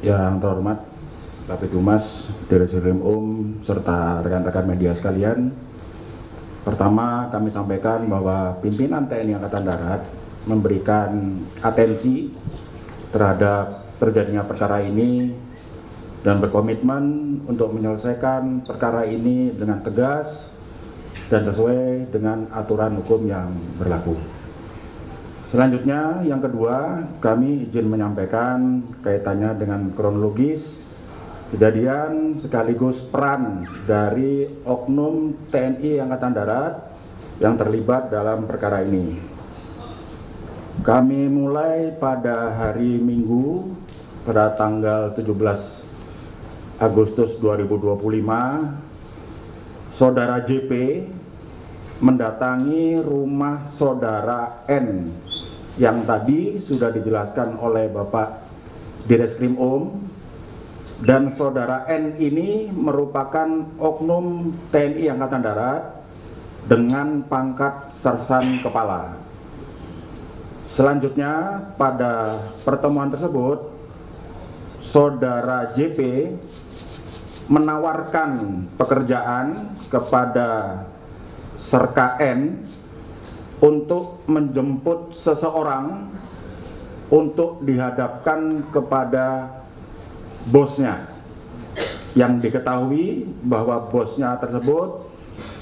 Yang terhormat Kabid Humas, Direskrim serta rekan-rekan media sekalian. Pertama, kami sampaikan bahwa pimpinan TNI Angkatan Darat memberikan atensi terhadap terjadinya perkara ini dan berkomitmen untuk menyelesaikan perkara ini dengan tegas dan sesuai dengan aturan hukum yang berlaku. Selanjutnya, yang kedua, kami izin menyampaikan kaitannya dengan kronologis kejadian sekaligus peran dari oknum TNI Angkatan Darat yang terlibat dalam perkara ini. Kami mulai pada hari Minggu pada tanggal 17 Agustus 2025, Saudara JP mendatangi rumah Saudara N yang tadi sudah dijelaskan oleh Bapak Direskrim dan Saudara N ini merupakan oknum TNI Angkatan Darat dengan pangkat Sersan Kepala. Selanjutnya, pada pertemuan tersebut, Saudara JP menawarkan pekerjaan kepada Serka N untuk menjemput seseorang untuk dihadapkan kepada bosnya, yang diketahui bahwa bosnya tersebut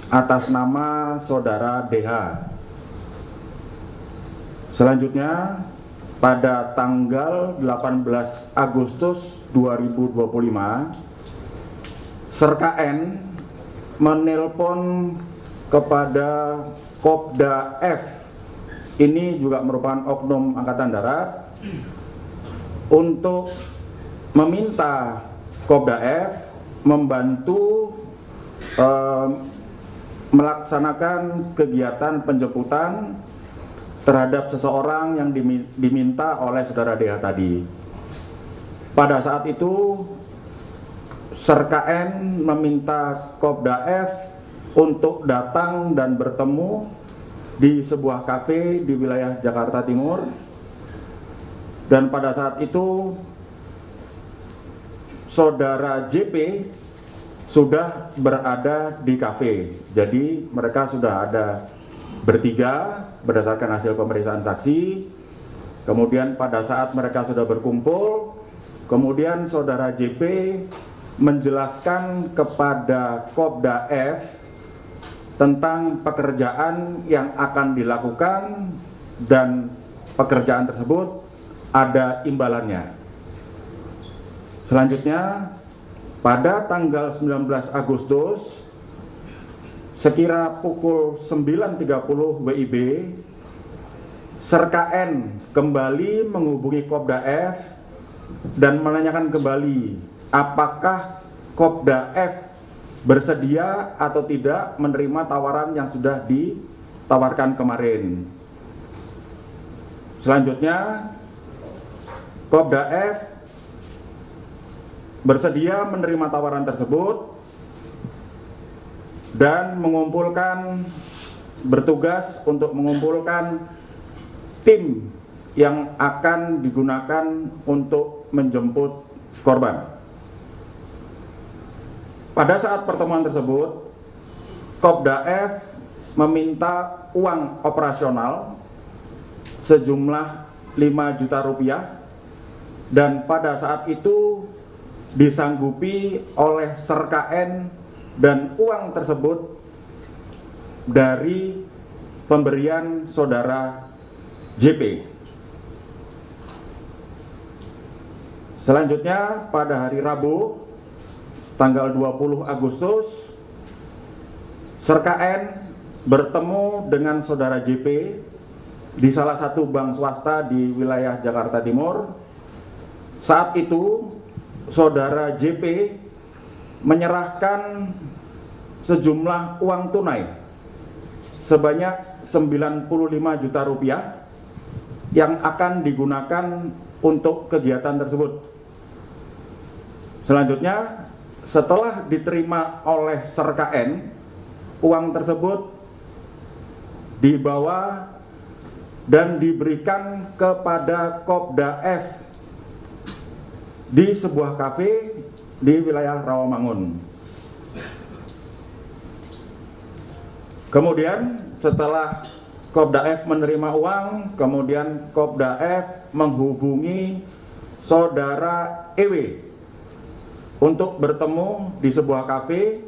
atas nama Saudara DH. Selanjutnya, pada tanggal 18 Agustus 2025, Serka N menelpon kepada Kopda F, ini juga merupakan oknum Angkatan Darat, untuk meminta Kopda F membantu melaksanakan kegiatan penjemputan terhadap seseorang yang diminta oleh Saudara DH tadi. Pada saat itu, Serka N meminta Kopda F untuk datang dan bertemu di sebuah kafe di wilayah Jakarta Timur, dan pada saat itu Saudara JP sudah berada di kafe. Jadi mereka sudah ada bertiga berdasarkan hasil pemeriksaan saksi. Kemudian pada saat mereka sudah berkumpul, kemudian Saudara JP menjelaskan kepada Kopda F tentang pekerjaan yang akan dilakukan, dan pekerjaan tersebut ada imbalannya. Selanjutnya, pada tanggal 19 Agustus sekira pukul 9.30 WIB, Serka N kembali menghubungi Kopda F dan menanyakan kembali apakah Kopda F bersedia atau tidak menerima tawaran yang sudah ditawarkan kemarin. Selanjutnya, Kopda F bersedia menerima tawaran tersebut dan bertugas untuk mengumpulkan tim yang akan digunakan untuk menjemput korban. Pada saat pertemuan tersebut, Kopda F meminta uang operasional sejumlah 5 juta rupiah, dan pada saat itu disanggupi oleh Serka N, dan uang tersebut dari pemberian Saudara JP. Selanjutnya, pada hari Rabu tanggal 20 Agustus, Serka N bertemu dengan Saudara JP di salah satu bank swasta di wilayah Jakarta Timur. Saat itu, Saudara JP menyerahkan sejumlah uang tunai sebanyak 95 juta rupiah yang akan digunakan untuk kegiatan tersebut. Selanjutnya, setelah diterima oleh Serka N, uang tersebut dibawa dan diberikan kepada Kopda F di sebuah kafe di wilayah Rawamangun. Kemudian setelah Kopda F menerima uang, kemudian Kopda F menghubungi saudara EW untuk bertemu di sebuah kafe.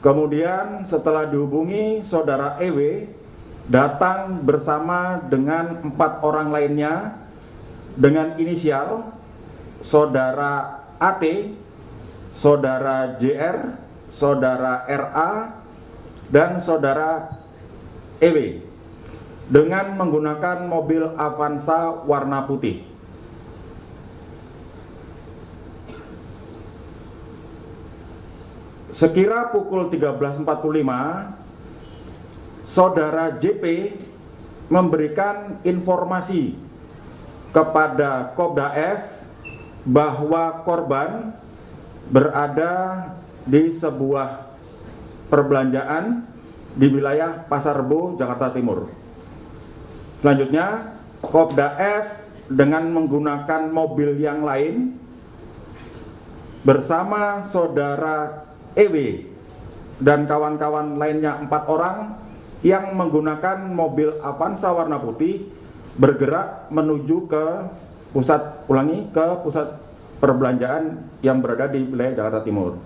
Kemudian setelah dihubungi, saudara EW datang bersama dengan 4 orang lainnya dengan inisial saudara AT, saudara JR, saudara RA, dan saudara EW dengan menggunakan mobil Avanza warna putih. Sekira pukul 13.45, saudara JP memberikan informasi kepada Kopda F bahwa korban berada di sebuah perbelanjaan di wilayah Pasar Rebo, Jakarta Timur. Selanjutnya, Kopda F dengan menggunakan mobil yang lain bersama saudara EW dan kawan-kawan lainnya 4 orang yang menggunakan mobil Avanza warna putih bergerak menuju ke pusat perbelanjaan yang berada di wilayah Jakarta Timur.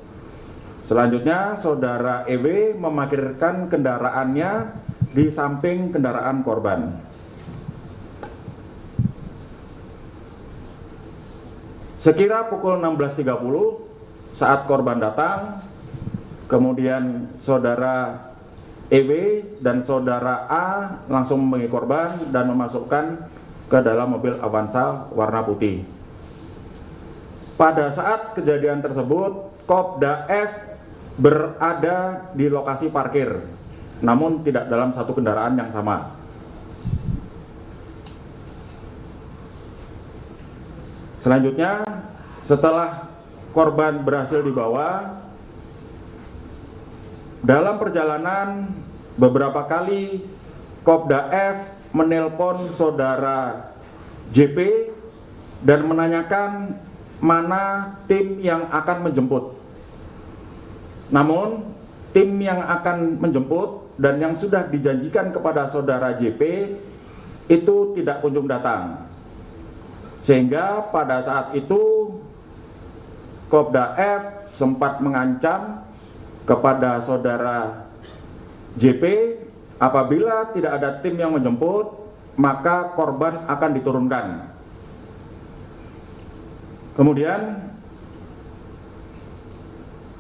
Selanjutnya, saudara EW memarkirkan kendaraannya di samping kendaraan korban. Sekira pukul 16.30 saat korban datang, kemudian saudara EW dan saudara A langsung memenuhi korban dan memasukkan ke dalam mobil Avanza warna putih. Pada saat kejadian tersebut, Kopda F berada di lokasi parkir, namun tidak dalam satu kendaraan yang sama. Selanjutnya, setelah korban berhasil dibawa, dalam perjalanan beberapa kali Kopda F menelpon saudara JP dan menanyakan mana tim yang akan menjemput. Namun, tim yang akan menjemput dan yang sudah dijanjikan kepada saudara JP itu tidak kunjung datang. Sehingga pada saat itu Kopda F sempat mengancam kepada saudara JP, apabila tidak ada tim yang menjemput, maka korban akan diturunkan. Kemudian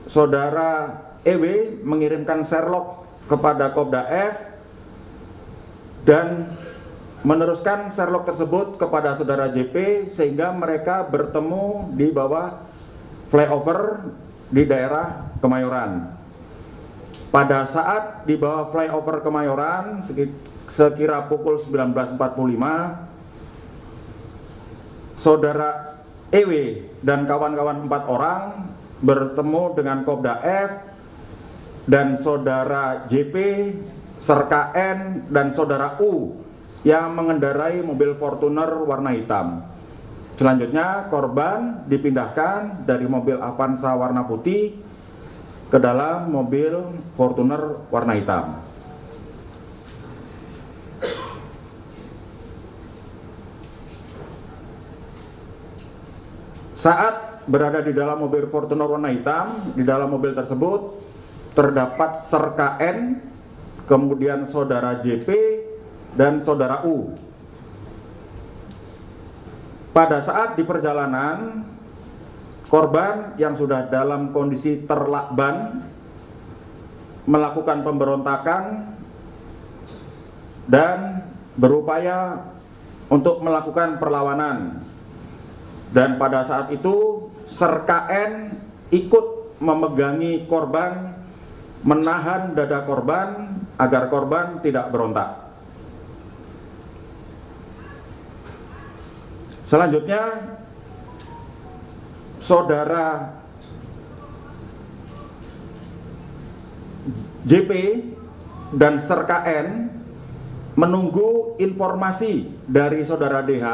saudara EW mengirimkan Sherlock kepada Kopda F dan meneruskan Sherlock tersebut kepada saudara JP sehingga mereka bertemu di bawah flyover di daerah Kemayoran. Pada saat di bawah flyover Kemayoran sekira pukul 19.45, saudara EW dan kawan-kawan 4 orang bertemu dengan Kopda F dan saudara JP, serka N dan saudara U yang mengendarai mobil Fortuner warna hitam. Selanjutnya korban dipindahkan dari mobil Avanza warna putih ke dalam mobil Fortuner warna hitam. Saat berada di dalam mobil Fortuner warna hitam, di dalam mobil tersebut terdapat serka N, kemudian saudara JP dan saudara U. Pada saat di perjalanan, korban yang sudah dalam kondisi terlakban melakukan pemberontakan dan berupaya untuk melakukan perlawanan. Dan pada saat itu serka N ikut memegangi korban, menahan dada korban agar korban tidak berontak. Selanjutnya, saudara JP dan serka N menunggu informasi dari saudara DH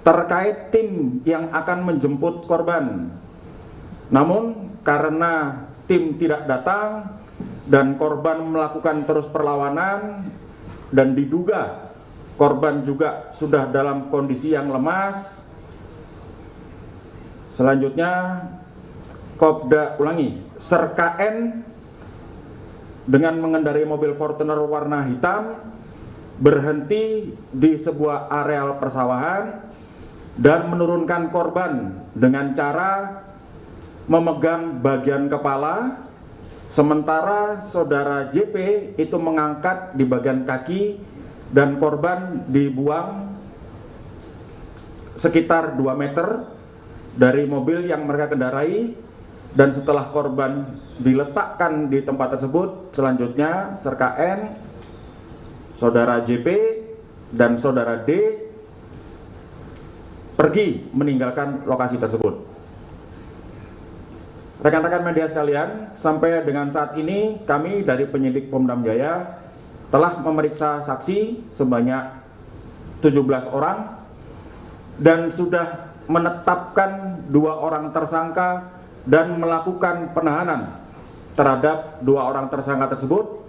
terkait tim yang akan menjemput korban. Namun karena tim tidak datang dan korban melakukan terus perlawanan dan diduga korban juga sudah dalam kondisi yang lemas, selanjutnya Serka N dengan mengendarai mobil Fortuner warna hitam berhenti di sebuah areal persawahan dan menurunkan korban dengan cara memegang bagian kepala, sementara saudara JP itu mengangkat di bagian kaki dan korban dibuang sekitar 2 meter dari mobil yang mereka kendarai. Dan setelah korban diletakkan di tempat tersebut, selanjutnya Serka N, saudara JP, dan saudara D pergi meninggalkan lokasi tersebut. Rekan-rekan media sekalian, sampai dengan saat ini kami dari penyidik Pom Dam Jaya telah memeriksa saksi sebanyak 17 orang dan sudah menetapkan 2 orang tersangka dan melakukan penahanan terhadap 2 orang tersangka tersebut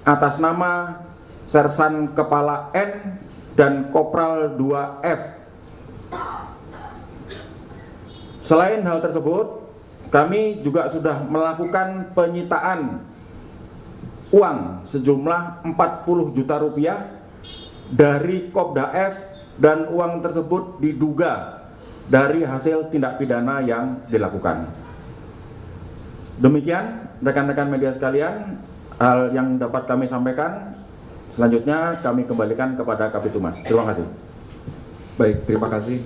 atas nama Sersan Kepala N dan Kopral 2F. Selain hal tersebut, kami juga sudah melakukan penyitaan uang sejumlah 40 juta rupiah dari Kopda F, dan uang tersebut diduga dari hasil tindak pidana yang dilakukan. Demikian rekan-rekan media sekalian hal yang dapat kami sampaikan. Selanjutnya kami kembalikan kepada Kapitumas. Terima kasih. Baik, terima kasih.